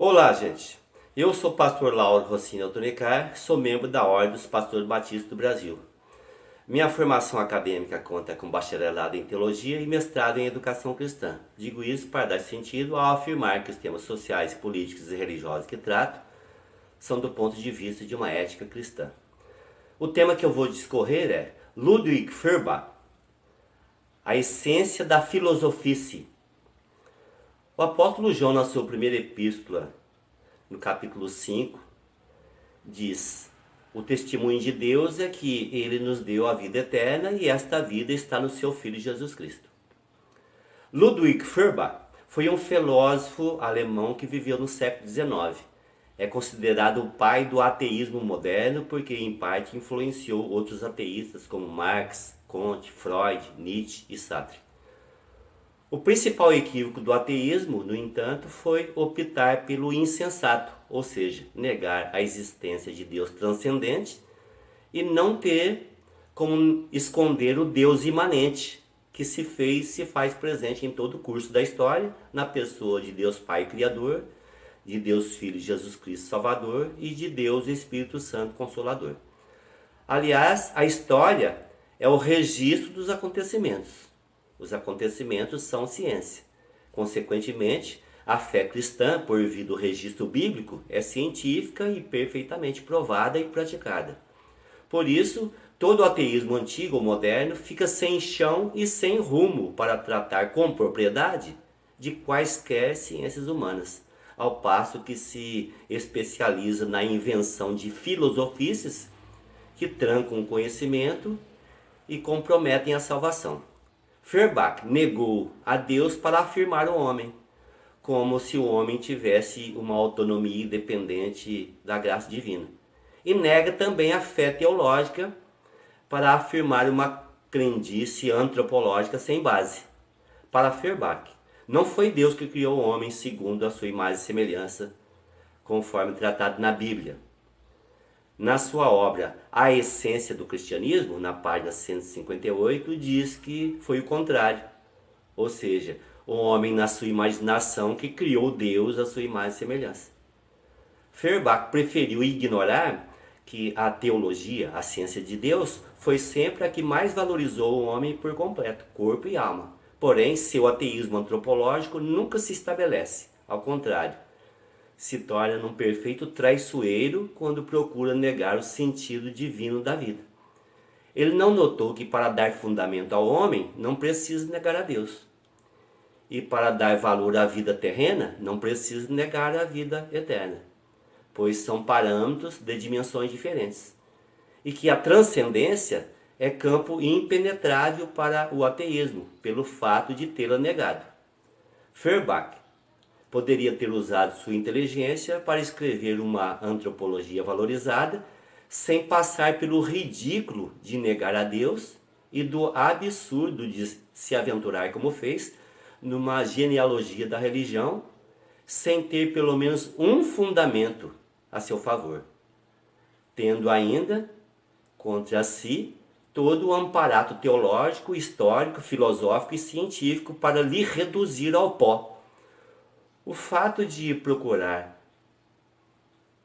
Olá, gente. Eu sou o pastor Lauro Rossini Altonicar, sou membro da Ordem dos Pastores Batistas do Brasil. Minha formação acadêmica conta com bacharelado em teologia e mestrado em educação cristã. Digo isso para dar sentido ao afirmar que os temas sociais, políticos e religiosos que trato são do ponto de vista de uma ética cristã. O tema que eu vou discorrer é Ludwig Feuerbach, a essência da filosofice. O apóstolo João, na sua primeira epístola, no capítulo 5, diz: o testemunho de Deus é que ele nos deu a vida eterna e esta vida está no seu Filho Jesus Cristo. Ludwig Feuerbach foi um filósofo alemão que viveu no século XIX. É considerado o pai do ateísmo moderno porque, em parte, influenciou outros ateístas como Marx, Comte, Freud, Nietzsche e Sartre. O principal equívoco do ateísmo, no entanto, foi optar pelo insensato, ou seja, negar a existência de Deus transcendente e não ter como esconder o Deus imanente, que se faz presente em todo o curso da história, na pessoa de Deus Pai Criador, de Deus Filho Jesus Cristo Salvador e de Deus Espírito Santo Consolador. Aliás, a história é o registro dos acontecimentos. Os acontecimentos são ciência. Consequentemente, a fé cristã, por via do registro bíblico, é científica e perfeitamente provada e praticada. Por isso, todo ateísmo antigo ou moderno fica sem chão e sem rumo para tratar com propriedade de quaisquer ciências humanas, ao passo que se especializa na invenção de filosofices que trancam o conhecimento e comprometem a salvação. Feuerbach negou a Deus para afirmar o homem, como se o homem tivesse uma autonomia independente da graça divina. E nega também a fé teológica para afirmar uma crendice antropológica sem base. Para Feuerbach, não foi Deus que criou o homem segundo a sua imagem e semelhança, conforme tratado na Bíblia. Na sua obra A Essência do Cristianismo, na página 158, diz que foi o contrário. Ou seja, o homem na sua imaginação que criou Deus à sua imagem e semelhança. Feuerbach preferiu ignorar que a teologia, a ciência de Deus, foi sempre a que mais valorizou o homem por completo, corpo e alma. Porém, seu ateísmo antropológico nunca se estabelece. Ao contrário, se torna um perfeito traiçoeiro quando procura negar o sentido divino da vida. Ele não notou que para dar fundamento ao homem não precisa negar a Deus. E para dar valor à vida terrena não precisa negar a vida eterna, pois são parâmetros de dimensões diferentes. E que a transcendência é campo impenetrável para o ateísmo, pelo fato de tê-la negado. Feuerbach poderia ter usado sua inteligência para escrever uma antropologia valorizada, sem passar pelo ridículo de negar a Deus e do absurdo de se aventurar como fez numa genealogia da religião, sem ter pelo menos um fundamento a seu favor, tendo ainda contra si todo o amparato teológico, histórico, filosófico e científico para lhe reduzir ao pó. O fato de procurar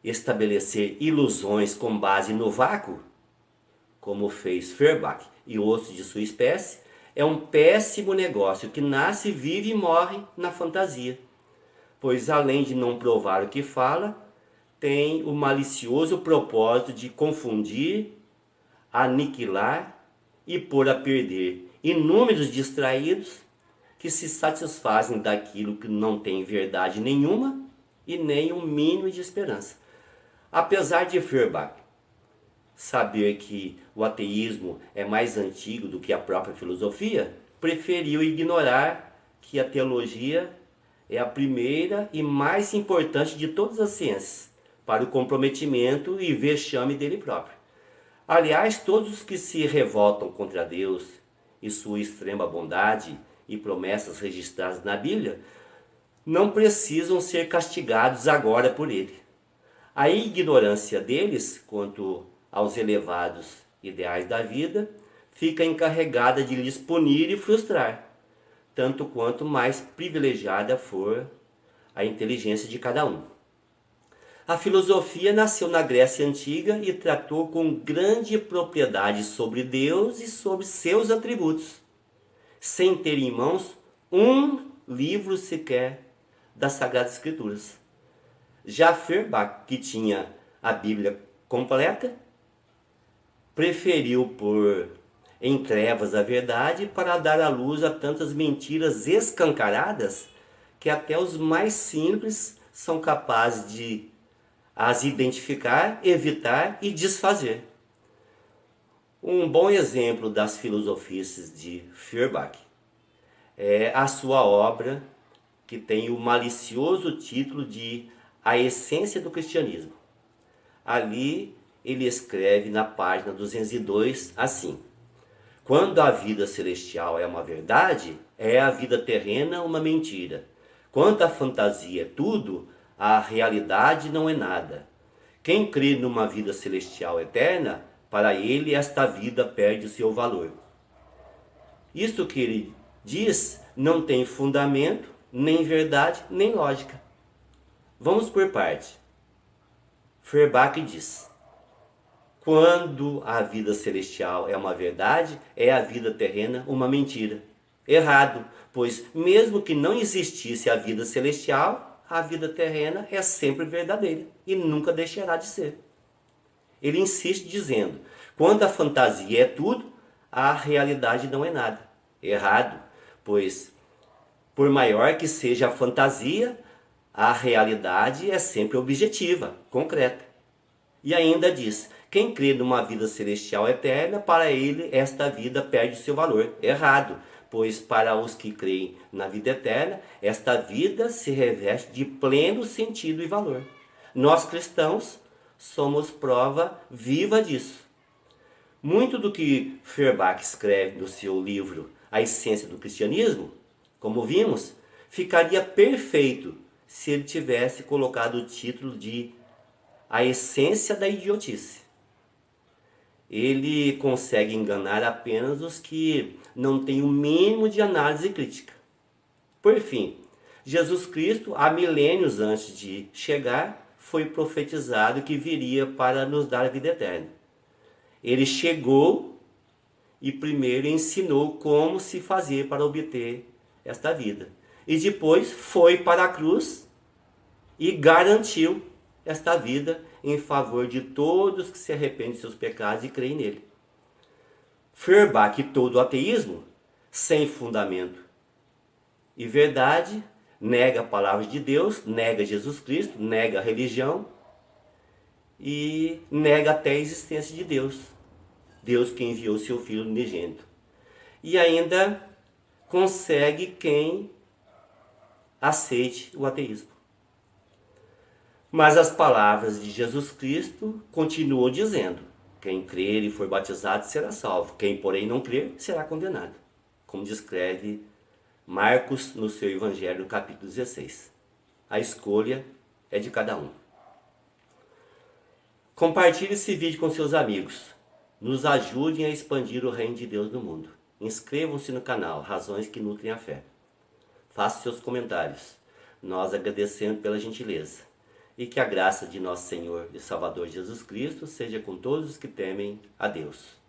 estabelecer ilusões com base no vácuo, como fez Feuerbach e outros de sua espécie, é um péssimo negócio que nasce, vive e morre na fantasia, pois além de não provar o que fala, tem o malicioso propósito de confundir, aniquilar e pôr a perder inúmeros distraídos que se satisfazem daquilo que não tem verdade nenhuma e nem um mínimo de esperança. Apesar de Feuerbach saber que o ateísmo é mais antigo do que a própria filosofia, preferiu ignorar que a teologia é a primeira e mais importante de todas as ciências, para o comprometimento e vexame dele próprio. Aliás, todos os que se revoltam contra Deus e sua extrema bondade e promessas registradas na Bíblia, não precisam ser castigados agora por ele. A ignorância deles quanto aos elevados ideais da vida fica encarregada de lhes punir e frustrar, tanto quanto mais privilegiada for a inteligência de cada um. A filosofia nasceu na Grécia Antiga e tratou com grande propriedade sobre Deus e sobre seus atributos, sem ter em mãos um livro sequer das Sagradas Escrituras. Já Feuerbach, que tinha a Bíblia completa, preferiu pôr em trevas a verdade para dar à luz a tantas mentiras escancaradas que até os mais simples são capazes de as identificar, evitar e desfazer. Um bom exemplo das filosofias de Feuerbach é a sua obra que tem o malicioso título de A Essência do Cristianismo. Ali ele escreve na página 202 assim: quando a vida celestial é uma verdade, é a vida terrena uma mentira. Quando a fantasia é tudo, a realidade não é nada. Quem crê numa vida celestial eterna, para ele esta vida perde o seu valor. Isto que ele diz não tem fundamento, nem verdade, nem lógica. Vamos por parte. Feuerbach diz: quando a vida celestial é uma verdade, é a vida terrena uma mentira. Errado, pois mesmo que não existisse a vida celestial, a vida terrena é sempre verdadeira e nunca deixará de ser. Ele insiste dizendo: quando a fantasia é tudo, a realidade não é nada. Errado, pois por maior que seja a fantasia, a realidade é sempre objetiva, concreta. E ainda diz: quem crê numa vida celestial eterna, para ele esta vida perde o seu valor. Errado, pois para os que creem na vida eterna, esta vida se reveste de pleno sentido e valor. Nós cristãos somos prova viva disso. Muito do que Feuerbach escreve no seu livro A Essência do Cristianismo, como vimos, ficaria perfeito se ele tivesse colocado o título de A Essência da Idiotice. Ele consegue enganar apenas os que não têm o mínimo de análise crítica. Por fim, Jesus Cristo, há milênios antes de chegar, foi profetizado que viria para nos dar a vida eterna. Ele chegou e primeiro ensinou como se fazer para obter esta vida. E depois foi para a cruz e garantiu esta vida em favor de todos que se arrependem de seus pecados e creem nele. Feuerbach, todo ateísmo, sem fundamento e verdade, nega a palavra de Deus, nega Jesus Cristo, nega a religião e nega até a existência de Deus. Deus que enviou seu Filho unigênito. E ainda consegue quem aceite o ateísmo. Mas as palavras de Jesus Cristo continuam dizendo: quem crer e for batizado será salvo, quem porém não crer será condenado, como descreve Marcos no seu Evangelho, no capítulo 16. A escolha é de cada um. Compartilhe esse vídeo com seus amigos. Nos ajudem a expandir o reino de Deus no mundo. Inscrevam-se no canal Razões que Nutrem a Fé. Faça seus comentários. Nós agradecemos pela gentileza. E que a graça de nosso Senhor e Salvador Jesus Cristo seja com todos os que temem a Deus.